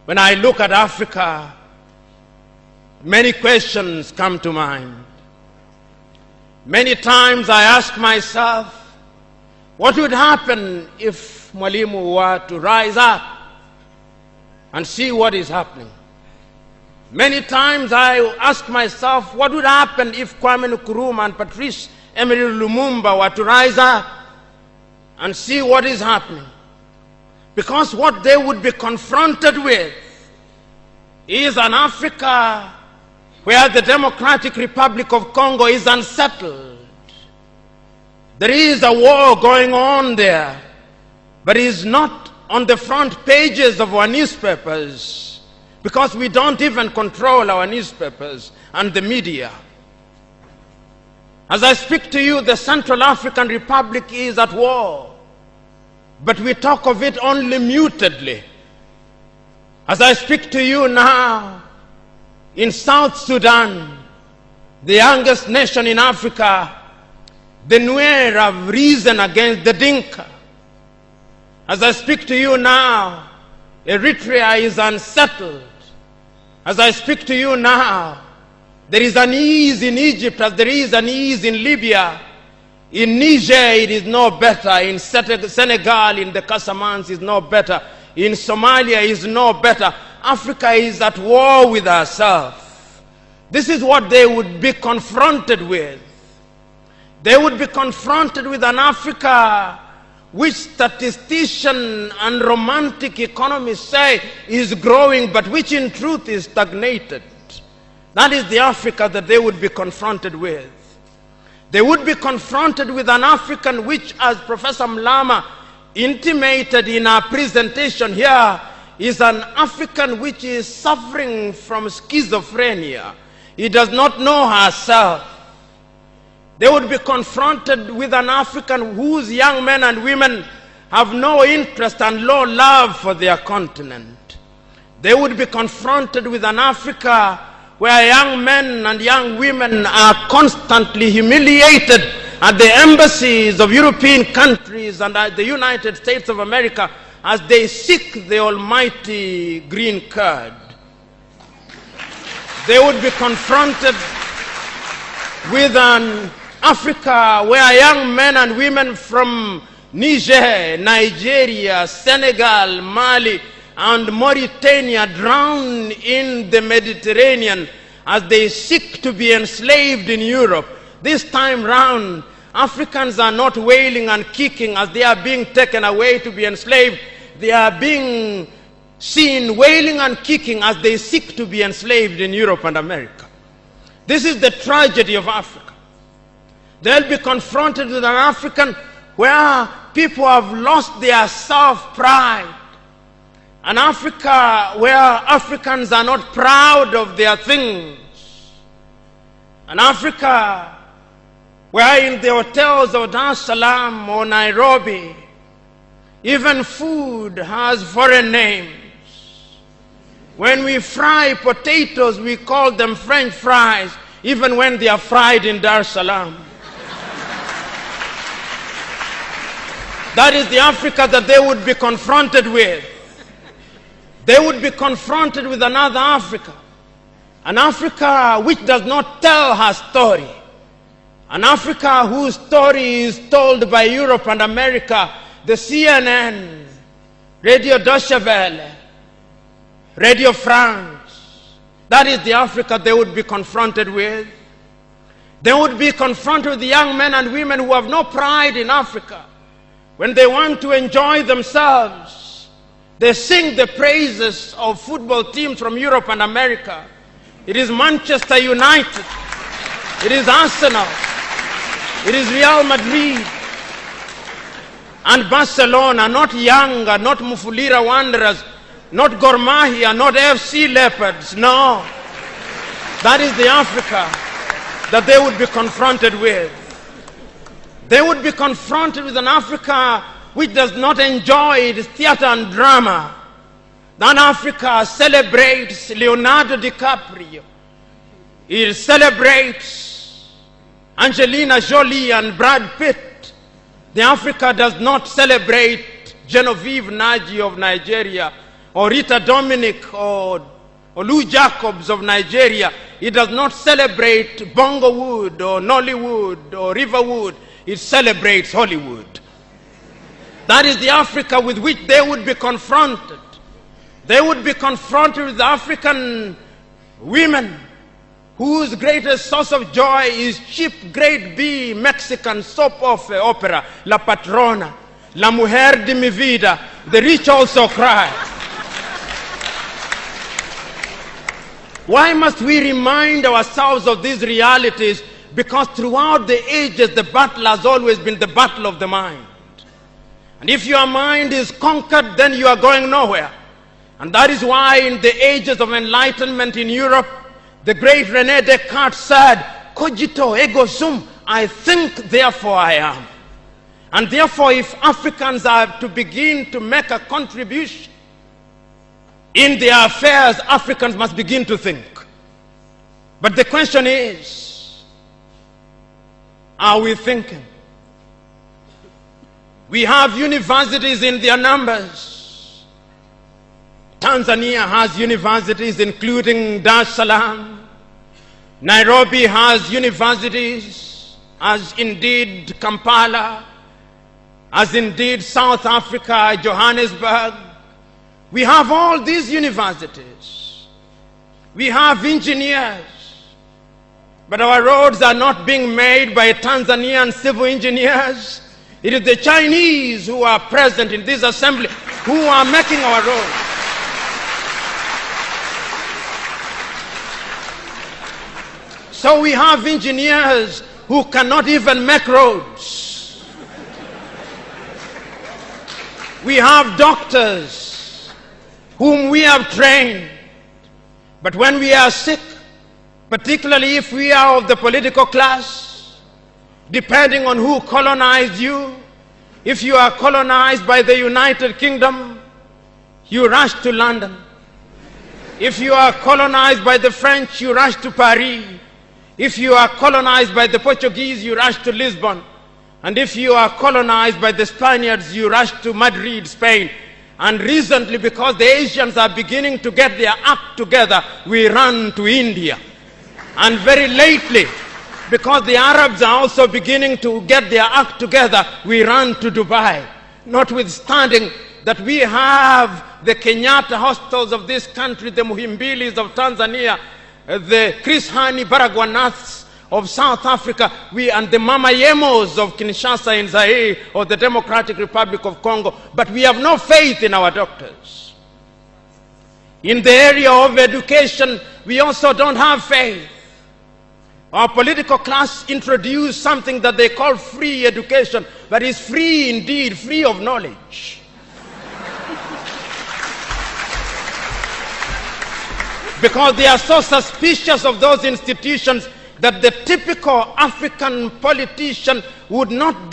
When I look at Africa, many questions come to mind. Many times I ask myself, what would happen if Mwalimu were to rise up and see what is happening? Many times I ask myself, what would happen if Kwame Nkrumah and Patrice Emery Lumumba were to rise up and see what is happening? Because what they would be confronted with is an Africa where the Democratic Republic of Congo is unsettled. There is a war going on there, but it is not on the front pages of our newspapers because we don't even control our newspapers and the media. As I speak to you, the Central African Republic is at war, but we talk of it only mutedly. As I speak to you now, in South Sudan, the youngest nation in Africa, the Nuer have risen against the Dinka. As I speak to you now, Eritrea is unsettled. As I speak to you now, there is an ease in Egypt as there is an ease in Libya. In Niger, it is no better. In Senegal, in the Casamance, is no better. In Somalia, is no better. Africa is at war with herself. This is what they would be confronted with. They would be confronted with an Africa which statisticians and romantic economists say is growing, but which in truth is stagnated. That is the Africa that they would be confronted with. They would be confronted with an African which, as Professor Mlama intimated in our presentation here, is an African which is suffering from schizophrenia. He does not know herself. They would be confronted with an African whose young men and women have no interest and low love for their continent. They would be confronted with an Africa where young men and young women are constantly humiliated at the embassies of European countries and at the United States of America as they seek the almighty green card. They would be confronted with an Africa where young men and women from Niger, Nigeria, Senegal, Mali, and Mauritania drown in the Mediterranean as they seek to be enslaved in Europe. This time round, Africans are not wailing and kicking as they are being taken away to be enslaved. They are being seen wailing and kicking as they seek to be enslaved in Europe and America. This is the tragedy of Africa. They'll be confronted with an African where people have lost their self-pride. An Africa where Africans are not proud of their things. An Africa where in the hotels of Dar es Salaam or Nairobi, even food has foreign names. When we fry potatoes, we call them French fries, even when they are fried in Dar es Salaam. That is the Africa that they would be confronted with. They would be confronted with another Africa. An Africa which does not tell her story. An Africa whose story is told by Europe and America, the CNN, Radio Deutsche Welle, Radio France. That is the Africa they would be confronted with. They would be confronted with the young men and women who have no pride in Africa. When they want to enjoy themselves, they sing the praises of football teams from Europe and America. It is Manchester United. It is Arsenal. It is Real Madrid. And Barcelona, not Yanga, not Mufulira Wanderers, not Gor Mahia, not FC Leopards. No. That is the Africa that they would be confronted with. They would be confronted with an Africa which does not enjoy its theater and drama. That Africa celebrates Leonardo DiCaprio. It celebrates Angelina Jolie and Brad Pitt. The Africa does not celebrate Genevieve Naji of Nigeria or Rita Dominic or Lou Jacobs of Nigeria. It does not celebrate Bongowood or Nollywood or Riverwood. It celebrates Hollywood. That is the Africa with which they would be confronted. They would be confronted with African women whose greatest source of joy is cheap grade B Mexican soap opera, La Patrona, La Mujer de mi Vida, The Rich Also Cry. Why must we remind ourselves of these realities? Because throughout the ages, the battle has always been the battle of the mind. And if your mind is conquered, then you are going nowhere. And that is why in the ages of enlightenment in Europe, the great René Descartes said, cogito ergo sum, I think, therefore I am. And therefore, if Africans are to begin to make a contribution in their affairs, Africans must begin to think. But the question is, are we thinking? We have universities in their numbers. Tanzania has universities including Dar es Salaam. Nairobi has universities, as indeed Kampala, as indeed South Africa, Johannesburg. We have all these universities. We have engineers. But our roads are not being made by Tanzanian civil engineers. It is the Chinese who are present in this assembly who are making our roads. So we have engineers who cannot even make roads. We have doctors whom we have trained. But when we are sick, particularly if we are of the political class, depending on who colonized you, if you are colonized by the United Kingdom, you rush to London. If you are colonized by the French, you rush to Paris. If you are colonized by the Portuguese, you rush to Lisbon. And if you are colonized by the Spaniards, you rush to Madrid, Spain. And recently, because the Asians are beginning to get their act together, we run to India. And very lately, because the Arabs are also beginning to get their act together, we run to Dubai. Notwithstanding that we have the Kenyatta hostels of this country, the Muhimbilis of Tanzania, the Chris Hani Baragwanaths of South Africa, and the Mama Yemos of Kinshasa in Zaire or the Democratic Republic of Congo, but we have no faith in our doctors. In the area of education, we also don't have faith. Our political class introduced something that they call free education, but it's free indeed, free of knowledge. Because they are so suspicious of those institutions that the typical African politician would not